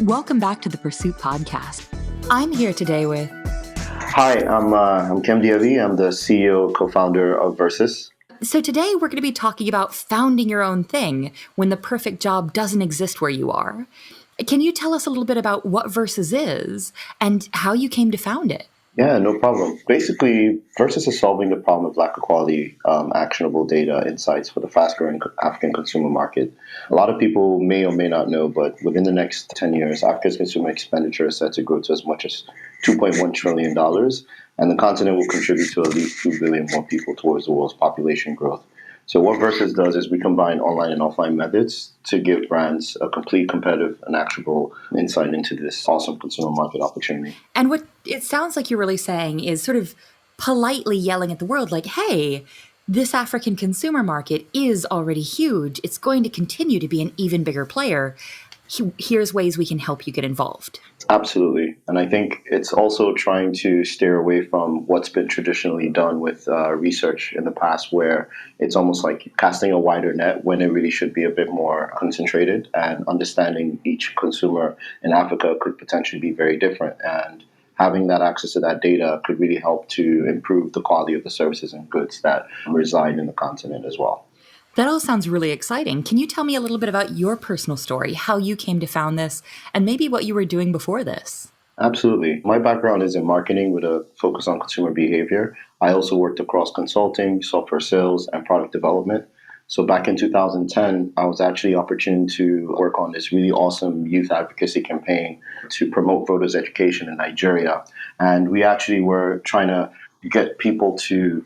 Welcome back to the Pursuit Podcast. I'm here today with... Hi, I'm Kemdi Ebi. I'm the CEO, co-founder of Versus. So today we're going to be talking about founding your own thing when the perfect job doesn't exist where you are. Can you tell us a little bit about what Versus is and how you came to found it? Yeah, no problem. Basically, Versus is solving the problem of lack of quality, actionable data insights for the fast-growing African consumer market. A lot of people may or may not know, but within the next 10 years, Africa's consumer expenditure is set to grow to as much as $2.1 trillion, and the continent will contribute to at least 2 billion more people towards the world's population growth. So what Versus does is we combine online and offline methods to give brands a complete, competitive, and actionable insight into this awesome consumer market opportunity. And what it sounds like you're really saying is sort of politely yelling at the world like, hey, this African consumer market is already huge. It's going to continue to be an even bigger player. Here's ways we can help you get involved. Absolutely. And I think it's also trying to steer away from what's been traditionally done with research in the past, where it's almost like casting a wider net when it really should be a bit more concentrated, and understanding each consumer in Africa could potentially be very different. And having that access to that data could really help to improve the quality of the services and goods that reside in the continent as well. That all sounds really exciting. Can you tell me a little bit about your personal story, how you came to found this, and maybe what you were doing before this? Absolutely. My background is in marketing with a focus on consumer behavior. I also worked across consulting, software sales, and product development. So back in 2010, I was actually opportune to work on this really awesome youth advocacy campaign to promote voters' education in Nigeria. And we actually were trying to get people to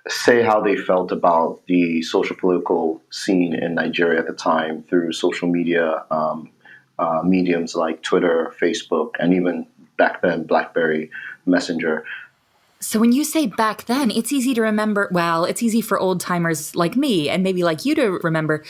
say how they felt about the social political scene in Nigeria at the time through social media mediums like Twitter, Facebook, and even back then, BlackBerry Messenger. So when you say back then, it's easy to remember. Well, it's easy for old timers like me and maybe like you to remember.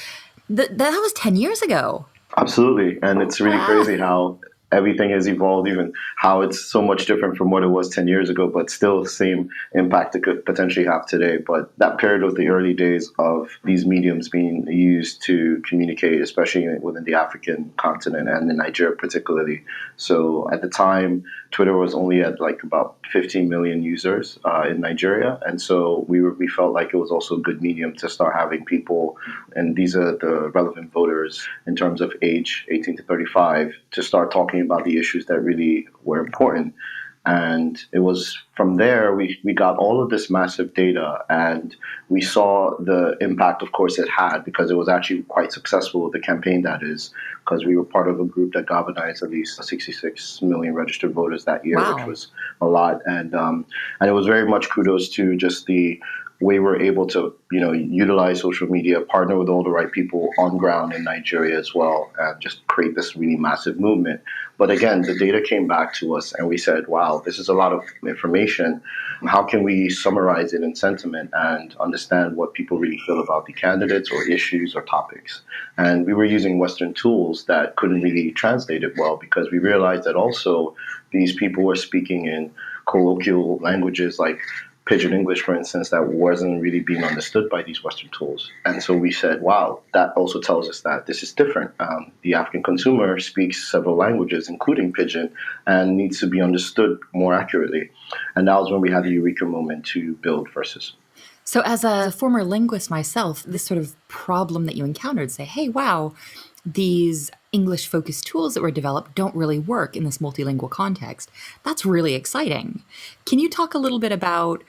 That was 10 years ago. Absolutely. And it's really crazy how everything has evolved, even how it's so much different from what it was 10 years ago, but still the same impact it could potentially have today. But that period was the early days of these mediums being used to communicate, especially within the African continent and in Nigeria particularly. So at the time, Twitter was only at like about 15 million users in Nigeria. And so we felt like it was also a good medium to start having people, and these are the relevant voters in terms of age, 18 to 35, to start talking about the issues that really were important. And it was from there we got all of this massive data, and we saw the impact, of course, it had, because it was actually quite successful, the campaign that is, because we were part of a group that galvanized at least 66 million registered voters that year, Wow. which was a lot. And it was very much kudos to just the way we're able to, utilize social media, partner with all the right people on ground in Nigeria as well, and just create this really massive movement. But again, the data came back to us and we said, wow, this is a lot of information. How can we summarize it in sentiment and understand what people really feel about the candidates or issues or topics? And we were using Western tools that couldn't really translate it well, because we realized that also these people were speaking in colloquial languages like Pidgin English, for instance, that wasn't really being understood by these Western tools. And so we said, wow, that also tells us that this is different. The African consumer speaks several languages, including Pidgin, and needs to be understood more accurately. And that was when we had the eureka moment to build Versus. So as a former linguist myself, this sort of problem that you encountered, say, hey, wow, these English-focused tools that were developed don't really work in this multilingual context. That's really exciting. Can you talk a little bit about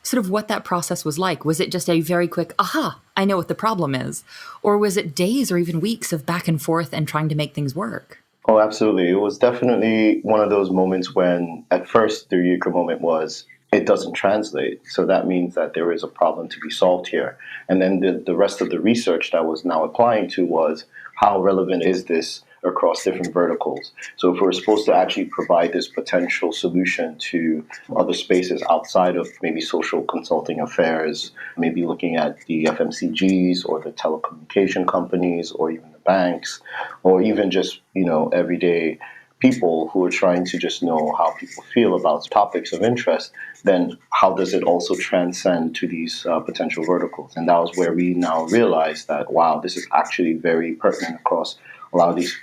sort of what that process was like? Was it just a very quick, aha, I know what the problem is? Or was it days or even weeks of back and forth and trying to make things work? Oh, absolutely. It was definitely one of those moments when at first the eureka moment was, it doesn't translate. So that means that there is a problem to be solved here. And then the rest of the research that was now applying to was, how relevant is this across different verticals? So if we're supposed to actually provide this potential solution to other spaces outside of maybe social consulting affairs, maybe looking at the FMCGs or the telecommunication companies or even the banks, or even just, everyday people who are trying to just know how people feel about topics of interest, then how does it also transcend to these potential verticals? And that was where we now realized that, wow, this is actually very pertinent across a lot of these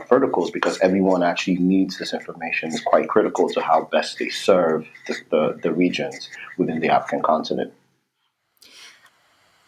verticals, because everyone actually needs this information. Is quite critical to how best they serve the regions within the African continent.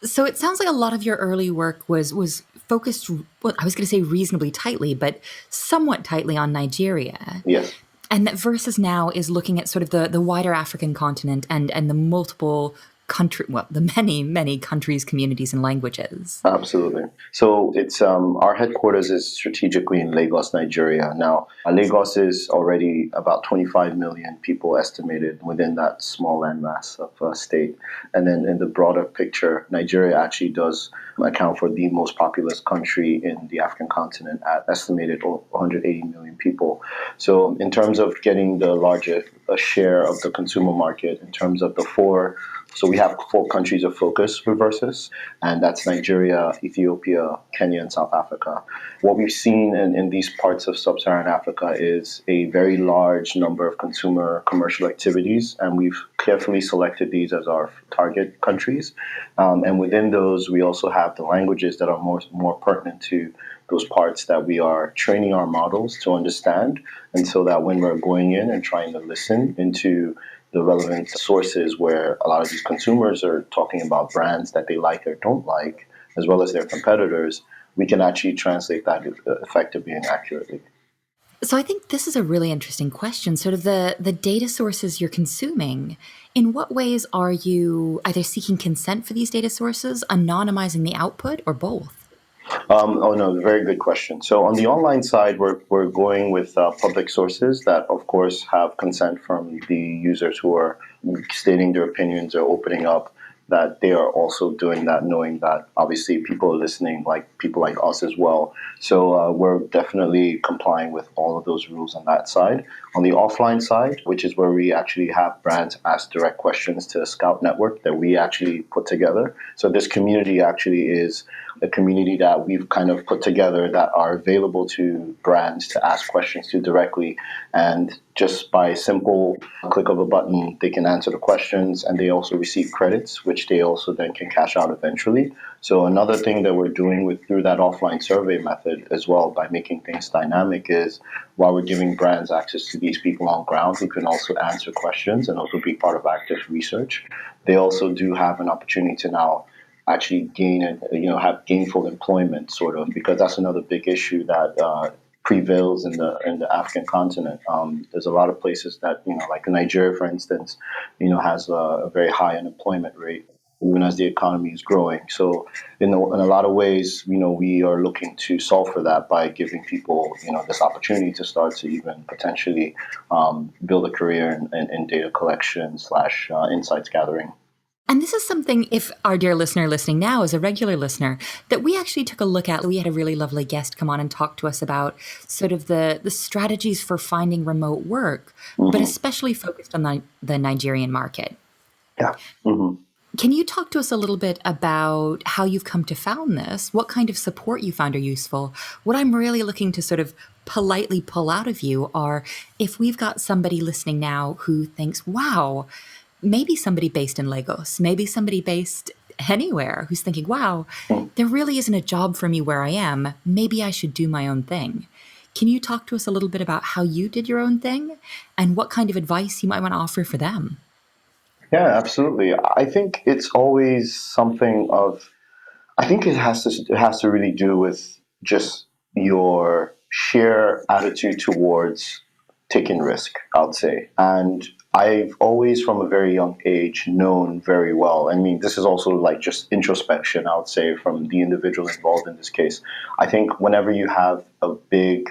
So it sounds like a lot of your early work was focused, well, I was going to say reasonably tightly, but somewhat tightly on Nigeria. Yes. And that Versus now is looking at sort of the wider African continent and the multiple the many countries, communities, and languages. Absolutely. So it's our headquarters is strategically in Lagos, Nigeria. Now, Lagos is already about 25 million people estimated within that small landmass of state. And then in the broader picture, Nigeria actually does account for the most populous country in the African continent at estimated 180 million people. So in terms of getting the largest share of the consumer market, in terms of the four, so we have four countries of focus for Versus, and that's Nigeria, Ethiopia, Kenya, and South Africa. What we've seen in these parts of sub-Saharan Africa is a very large number of consumer commercial activities, and we've carefully selected these as our target countries. And within those, we also have the languages that are more pertinent to those parts that we are training our models to understand, and so that when we're going in and trying to listen into the relevant sources where a lot of these consumers are talking about brands that they like or don't like, as well as their competitors, we can actually translate that effectively and accurately. So I think this is a really interesting question. Sort of the data sources you're consuming. In what ways are you either seeking consent for these data sources, anonymizing the output, or both? Oh no, very good question. So on the online side, we're going with public sources that, of course, have consent from the users who are stating their opinions or opening up. That they are also doing that, knowing that obviously people are listening, like people like us as well. So we're definitely complying with all of those rules on that side. On the offline side, which is where we actually have brands ask direct questions to a Scout network that we actually put together. So this community actually is a community that we've kind of put together that are available to brands to ask questions to directly. And just by simple click of a button, they can answer the questions, and they also receive credits, which they also then can cash out eventually. So another thing that we're doing through that offline survey method as well, by making things dynamic, is while we're giving brands access to these people on ground who can also answer questions and also be part of active research, they also do have an opportunity to now actually gain and have gainful employment, sort of, because that's another big issue that prevails in the African continent. There's a lot of places that, like Nigeria, for instance, has a very high unemployment rate, even as the economy is growing. So, in a lot of ways, we are looking to solve for that by giving people, this opportunity to start to even potentially build a career in data collection slash insights gathering. And this is something, if our dear listener listening now is a regular listener, that we actually took a look at. We had a really lovely guest come on and talk to us about sort of the strategies for finding remote work, but Mm-hmm. especially focused on the Nigerian market. Yeah. Mm-hmm. Can you talk to us a little bit about how you've come to found this? What kind of support you found are useful? What I'm really looking to sort of politely pull out of you are, if we've got somebody listening now who thinks, wow, maybe somebody based in Lagos, maybe somebody based anywhere who's thinking, wow, there really isn't a job for me where I am. Maybe I should do my own thing. Can you talk to us a little bit about how you did your own thing and what kind of advice you might want to offer for them? Yeah, absolutely. I think it's always something of. I think it has to really do with just your sheer attitude towards taking risk, I would say. And I've always, from a very young age, known very well. I mean, this is also like just introspection, I would say, from the individual involved in this case. I think whenever you have a big,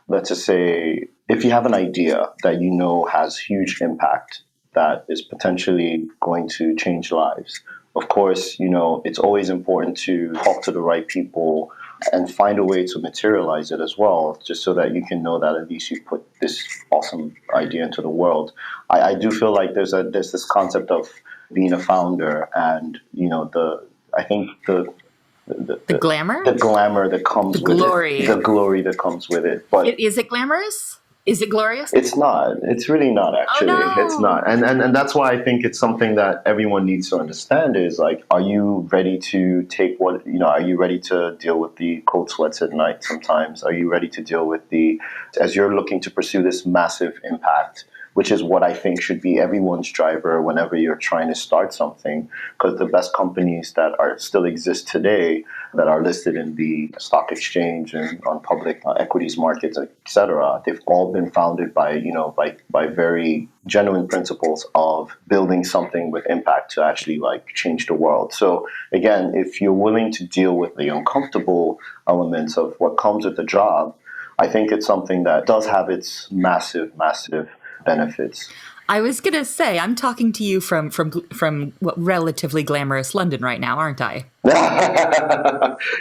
let's just say, if you have an idea that has huge impact, that is potentially going to change lives, of course, it's always important to talk to the right people and find a way to materialize it as well, just so that you can know that at least you put this awesome idea into the world. I do feel like there's this concept of being a founder, and I think the, The the glamour? the glamour that The comes with it, glory. the glory that comes with it. But Is it glamorous? Is it glorious? It's not. It's really not, Oh actually. It's no. not. And that's why I think it's something that everyone needs to understand is like, are you ready to take what, are you ready to deal with the cold sweats at night sometimes? Are you ready to deal with as you're looking to pursue this massive impact, which is what I think should be everyone's driver whenever you're trying to start something. Because the best companies that are still exist today that are listed in the stock exchange and on public equities markets, etc., they've all been founded by by very genuine principles of building something with impact to actually like change the world. So again, if you're willing to deal with the uncomfortable elements of what comes with the job, I think it's something that does have its massive, massive benefits. I was gonna say, I'm talking to you from what, relatively glamorous London right now, aren't I?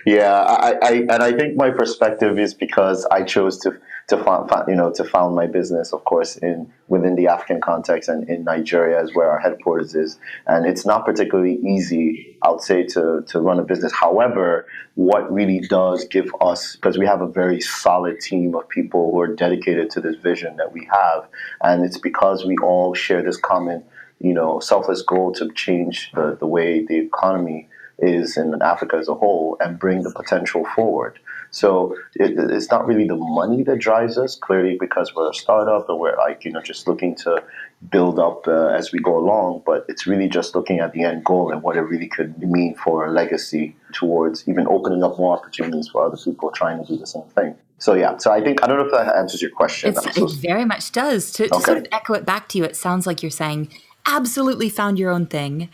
Yeah, and I think my perspective is because I chose to found my business, of course, in within the African context, and in Nigeria is where our headquarters is, and it's not particularly easy, I would say, to run a business. However, what really does give us, because we have a very solid team of people who are dedicated to this vision that we have, and it's because we all share this common, selfless goal to change the way the economy is in Africa as a whole and bring the potential forward. So it's not really the money that drives us, clearly, because we're a startup and we're like, just looking to build up as we go along. But it's really just looking at the end goal and what it really could mean for a legacy towards even opening up more opportunities for other people trying to do the same thing. So yeah, so I don't know if that answers your question. It very much does. To sort Okay. of echo it back to you, it sounds like you're saying, absolutely found your own thing.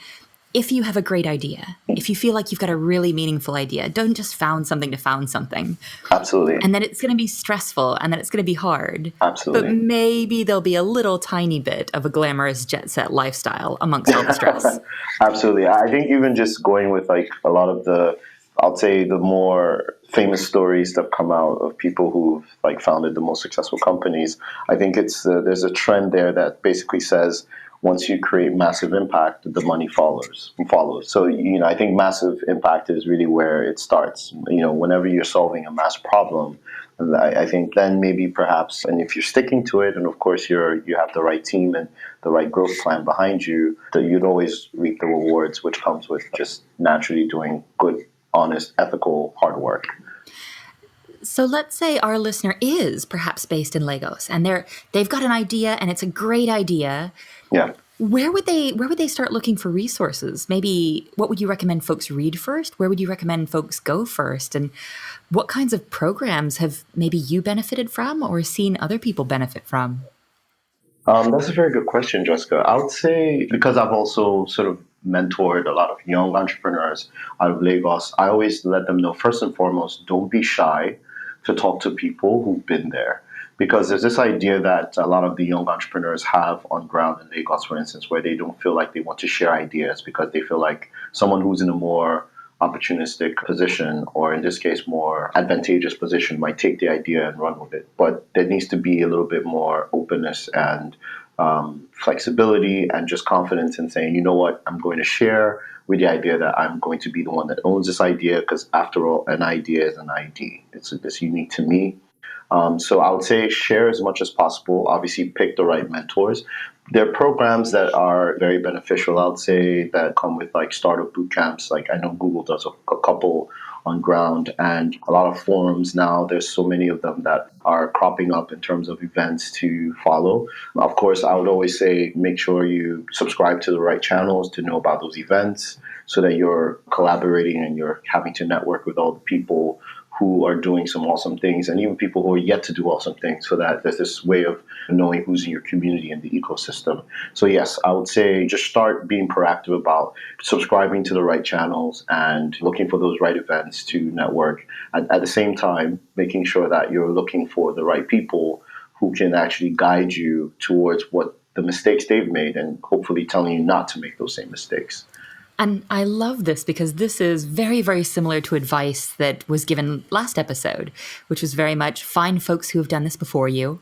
If you have a great idea, if you feel like you've got a really meaningful idea, don't just found something to found something. Absolutely. And then it's going to be stressful and then it's going to be hard. But Absolutely. maybe there'll be a little tiny bit of a glamorous jet set lifestyle amongst all the stress. Absolutely. I think even just going with like a lot of I'll say the more famous stories that come out of people who've like founded the most successful companies, I think there's a trend there that basically says once you create massive impact, the money follows. So I think massive impact is really where it starts. Whenever you're solving a mass problem, I think then maybe perhaps, and if you're sticking to it, and of course you have the right team and the right growth plan behind you, that you'd always reap the rewards, which comes with just naturally doing good, honest, ethical, hard work. So let's say our listener is perhaps based in Lagos and they've got an idea and it's a great idea. Yeah. Where would they start looking for resources? Maybe what would you recommend folks read first? Where would you recommend folks go first? And what kinds of programs have maybe you benefited from or seen other people benefit from? That's a very good question, Jessica. I would say because I've also sort of mentored a lot of young entrepreneurs out of Lagos, I always let them know first and foremost, don't be shy to talk to people who've been there. Because there's this idea that a lot of the young entrepreneurs have on ground in Lagos, for instance, where they don't feel like they want to share ideas because they feel like someone who's in a more opportunistic position, or in this case, more advantageous position, might take the idea and run with it. But there needs to be a little bit more openness and flexibility and just confidence in saying, you know what, I'm going to share with the idea that I'm going to be the one that owns this idea because, after all, an idea is an ID. It's unique to me. So I would say share as much as possible. Obviously, pick the right mentors. There are programs that are very beneficial, I would say, that come with like startup boot camps. Like I know Google does a couple on ground, and a lot of forums now. There's so many of them that are cropping up in terms of events to follow. Of course, I would always say make sure you subscribe to the right channels to know about those events so that you're collaborating and you're having to network with all the people who are doing some awesome things and even people who are yet to do awesome things, so that there's this way of knowing who's in your community and the ecosystem. So yes, I would say just start being proactive about subscribing to the right channels and looking for those right events to network. At the same time, making sure that you're looking for the right people who can actually guide you towards what the mistakes they've made and hopefully telling you not to make those same mistakes. And I love this because this is very, very similar to advice that was given last episode, which was very much find folks who have done this before you,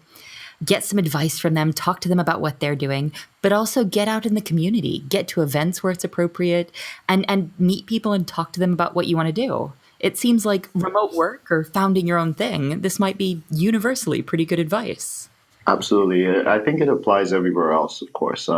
get some advice from them, talk to them about what they're doing, but also get out in the community, get to events where it's appropriate, and meet people and talk to them about what you want to do. It seems like remote work or founding your own thing, this might be universally pretty good advice. Absolutely. I think it applies everywhere else, of course.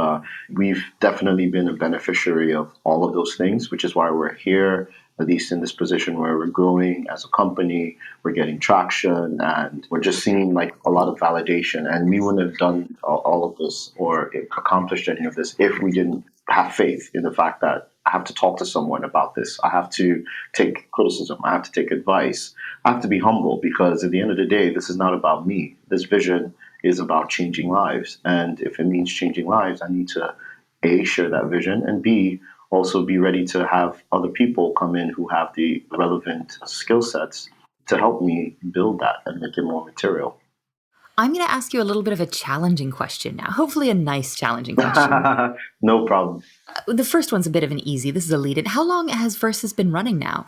We've definitely been a beneficiary of all of those things, which is why we're here, at least in this position where we're growing as a company, we're getting traction, and we're just seeing like a lot of validation. And we wouldn't have done all of this or accomplished any of this if we didn't have faith in the fact that I have to talk to someone about this. I have to take criticism. I have to take advice. I have to be humble because at the end of the day, this is not about me. This vision is about changing lives. And if it means changing lives, I need to A, share that vision, and B, also be ready to have other people come in who have the relevant skill sets to help me build that and make it more material. I'm going to ask you a little bit of a challenging question now, hopefully a nice challenging question. No problem. The first one's a bit of an easy. This is a lead in. How long has Versus been running now?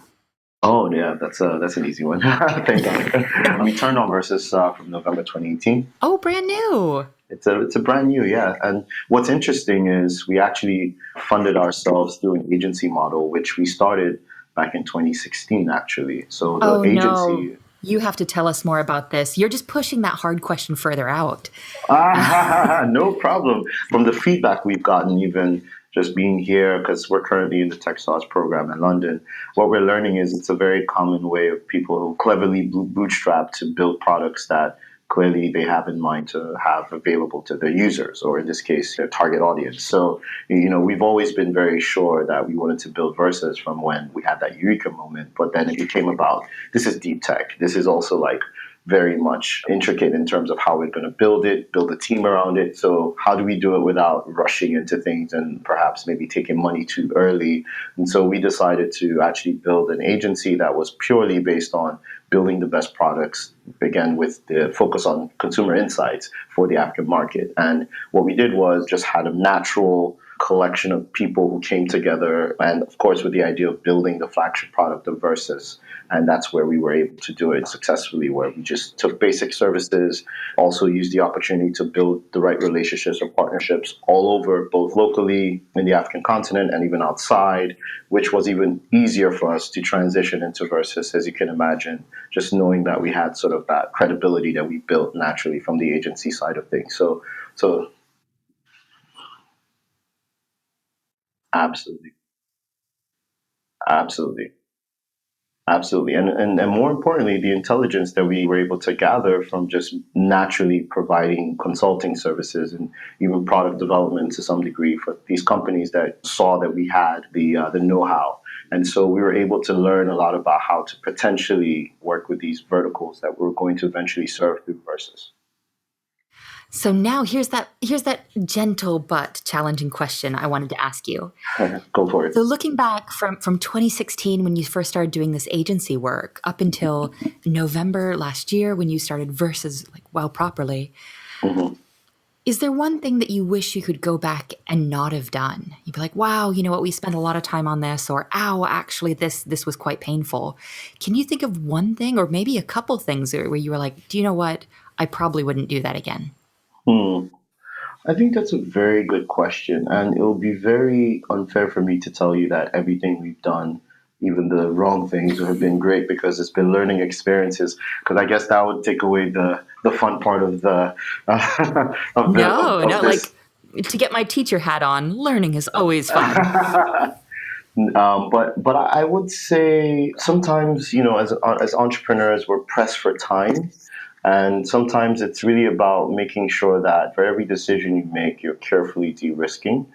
Oh yeah, that's an easy one. Thank God. We turned on Versus from November 2018. Oh, brand new. It's a brand new, yeah. And what's interesting is we actually funded ourselves through an agency model, which we started back in 2016, actually. So the Oh, no. agency, You have to tell us more about this. You're just pushing that hard question further out. no problem. From the feedback we've gotten, even just being here, because we're currently in the textiles program in London, what we're learning is it's a very common way of people who cleverly bootstrap to build products that clearly they have in mind to have available to their users, or in this case, their target audience. So, we've always been very sure that we wanted to build Versus from when we had that eureka moment, but then it became about this is deep tech. This is also like very much intricate in terms of how we're going to build it, build a team around it. So how do we do it without rushing into things and perhaps maybe taking money too early? And so we decided to actually build an agency that was purely based on building the best products, again, with the focus on consumer insights for the African market. And what we did was just had a natural collection of people who came together, and of course with the idea of building the flagship product of Versus. And that's where we were able to do it successfully, where we just took basic services, also used the opportunity to build the right relationships or partnerships all over, both locally in the African continent and even outside, which was even easier for us to transition into Versus, as you can imagine, just knowing that we had sort of that credibility that we built naturally from the agency side of things. So absolutely, absolutely. Absolutely. And more importantly, the intelligence that we were able to gather from just naturally providing consulting services and even product development to some degree for these companies that saw that we had the know-how. And so we were able to learn a lot about how to potentially work with these verticals that we're going to eventually serve through Versus. So now here's that gentle but challenging question I wanted to ask you. Go for it. So looking back from 2016 when you first started doing this agency work up until November last year when you started Versus like well properly, Mhm. is there one thing that you wish you could go back and not have done? You'd be like, wow, you know what, we spent a lot of time on this, or ow, actually this was quite painful. Can you think of one thing or maybe a couple things where you were like, do you know what? I probably wouldn't do that again. Hmm. I think that's a very good question, and it will be very unfair for me to tell you that everything we've done, even the wrong things, have been great because it's been learning experiences. Because I guess that would take away the fun part of the No, of no, this. like to get my teacher hat on, learning is always fun. But I would say sometimes as entrepreneurs we're pressed for time, and sometimes it's really about making sure that for every decision you make you're carefully de-risking.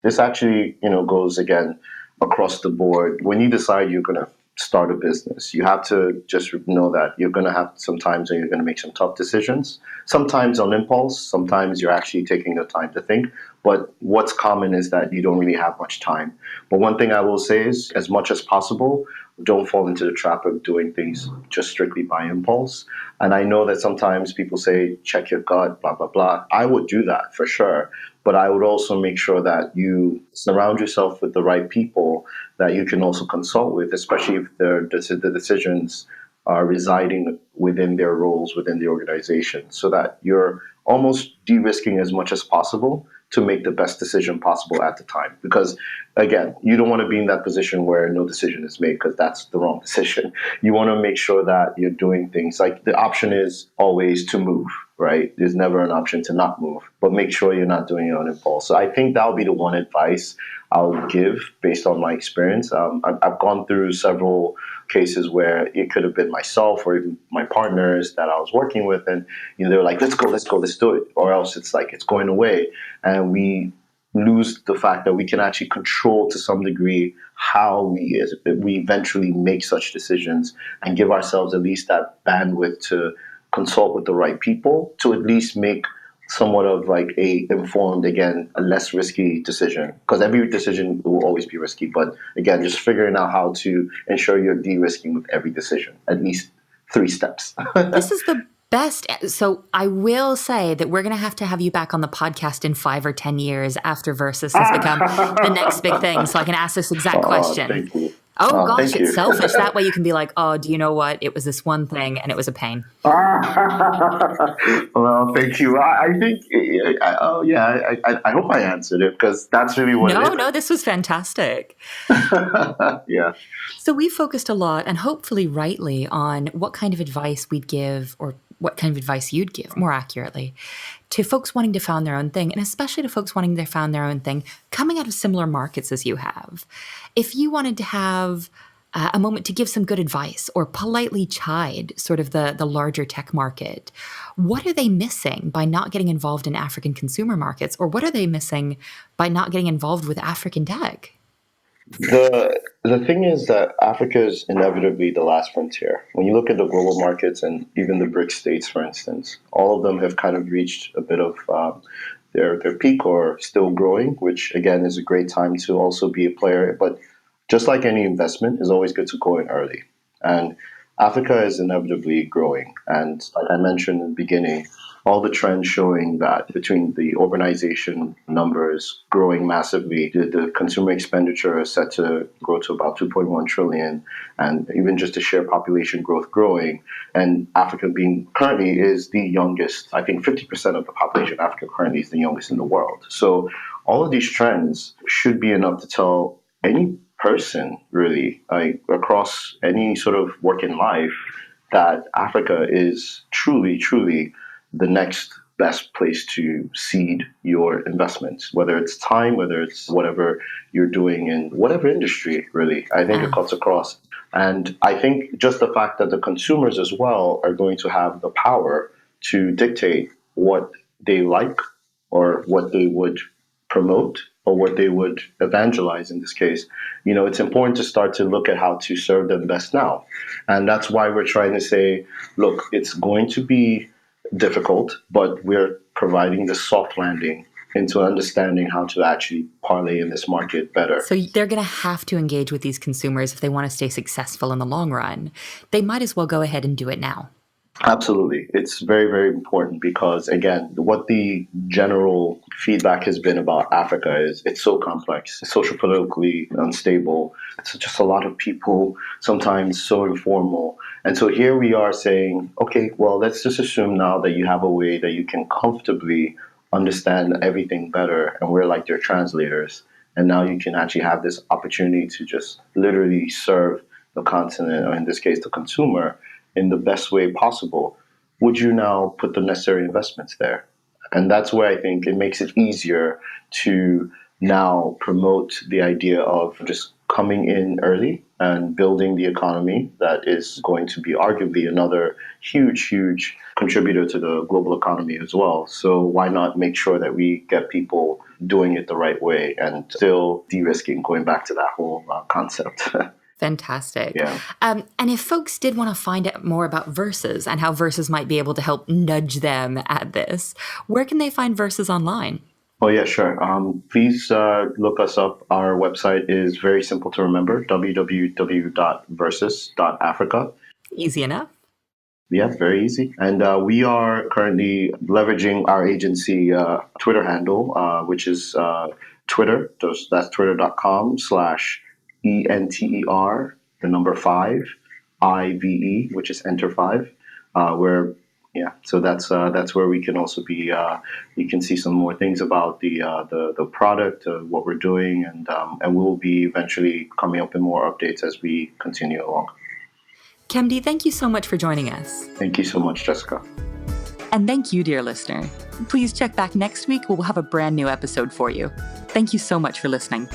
This actually, goes again across the board. When you decide you're going to start a business, you have to just know that you're going to have sometimes you're going to make some tough decisions. Sometimes on impulse, sometimes you're actually taking the time to think. But what's common is that you don't really have much time. But one thing I will say is, as much as possible, don't fall into the trap of doing things just strictly by impulse. And I know that sometimes people say, check your gut, blah, blah, blah. I would do that for sure. But I would also make sure that you surround yourself with the right people that you can also consult with, especially if the decisions are residing within their roles within the organization, so that you're almost de-risking as much as possible to make the best decision possible at the time. Because again, you don't want to be in that position where no decision is made because that's the wrong decision. You want to make sure that you're doing things like the option is always to move, right? There's never an option to not move, but make sure you're not doing it on impulse. So I think that'll be the one advice I'll give based on my experience. I've gone through several cases where it could have been myself or even my partners that I was working with, and they were like, let's go, let's do it," or else it's like it's going away, and we lose the fact that we can actually control to some degree how we eventually make such decisions, and give ourselves at least that bandwidth to consult with the right people to at least make somewhat of like a informed, again, a less risky decision, because every decision will always be risky, but again, just figuring out how to ensure you're de-risking with every decision, at least 3 steps. This is the best. So I will say that we're going to have you back on the podcast in 5 or 10 years after Versus has become the next big thing. So I can ask this exact question. Thank you. Oh, gosh, thank it's you. selfish. That way you can be like, oh, do you know what? It was this one thing and it was a pain. Well, thank you. I think, I hope I answered it, because that's really what it is. No, this was fantastic. Yeah. So we focused a lot, and hopefully rightly, on what kind of advice we'd give, or what kind of advice you'd give, more accurately, to folks wanting to found their own thing, and especially to folks wanting to found their own thing coming out of similar markets as you have. If you wanted to have a moment to give some good advice or politely chide sort of the larger tech market, what are they missing by not getting involved in African consumer markets, or what are they missing by not getting involved with African tech? The thing is that Africa is inevitably the last frontier. When you look at the global markets and even the BRICS states, for instance, all of them have kind of reached a bit of their peak or still growing, which again is a great time to also be a player. But just like any investment, it's always good to go in early. And Africa is inevitably growing. And like I mentioned in the beginning, all the trends showing that between the urbanization numbers growing massively, the consumer expenditure is set to grow to about 2.1 trillion, and even just the sheer population growth growing, and Africa being currently is the youngest. I think 50% of the population of Africa currently is the youngest in the world. So all of these trends should be enough to tell any person really, like across any sort of working life, that Africa is truly, truly the next best place to seed your investments, whether it's time, whether it's whatever you're doing in whatever industry, really. I think it cuts across. And I think just the fact that the consumers as well are going to have the power to dictate what they like, or what they would promote, or what they would evangelize in this case, it's important to start to look at how to serve them best now. And that's why we're trying to say, look, it's going to be difficult, but we're providing the soft landing into understanding how to actually parlay in this market better. So they're going to have to engage with these consumers if they want to stay successful in the long run. They might as well go ahead and do it now. Absolutely. It's very, very important, because, again, what the general feedback has been about Africa is it's so complex, social politically unstable. It's just a lot of people, sometimes so informal. And so here we are saying, okay, well, let's just assume now that you have a way that you can comfortably understand everything better, and we're like their translators. And now you can actually have this opportunity to just literally serve the continent, or in this case, the consumer, in the best way possible. Would you now put the necessary investments there? And that's where I think it makes it easier to now promote the idea of just coming in early and building the economy that is going to be arguably another huge, huge contributor to the global economy as well. So why not make sure that we get people doing it the right way and still de-risking, going back to that whole concept. Fantastic. Yeah. And if folks did want to find out more about Versus and how Versus might be able to help nudge them at this, where can they find Versus online? Oh, yeah, sure. Please look us up. Our website is very simple to remember, www.versus.africa. Easy enough. Yeah, very easy. And we are currently leveraging our agency Twitter handle, which is Twitter. That's twitter.com/ENTER, the number 5, IVE, which is enter 5, where so that's where we can also be. You can see some more things about the product, what we're doing, and we'll be eventually coming up with more updates as we continue along. Kemdi, thank you so much for joining us. Thank you so much, Jessica. And thank you, dear listener. Please check back next week. We'll have a brand new episode for you. Thank you so much for listening.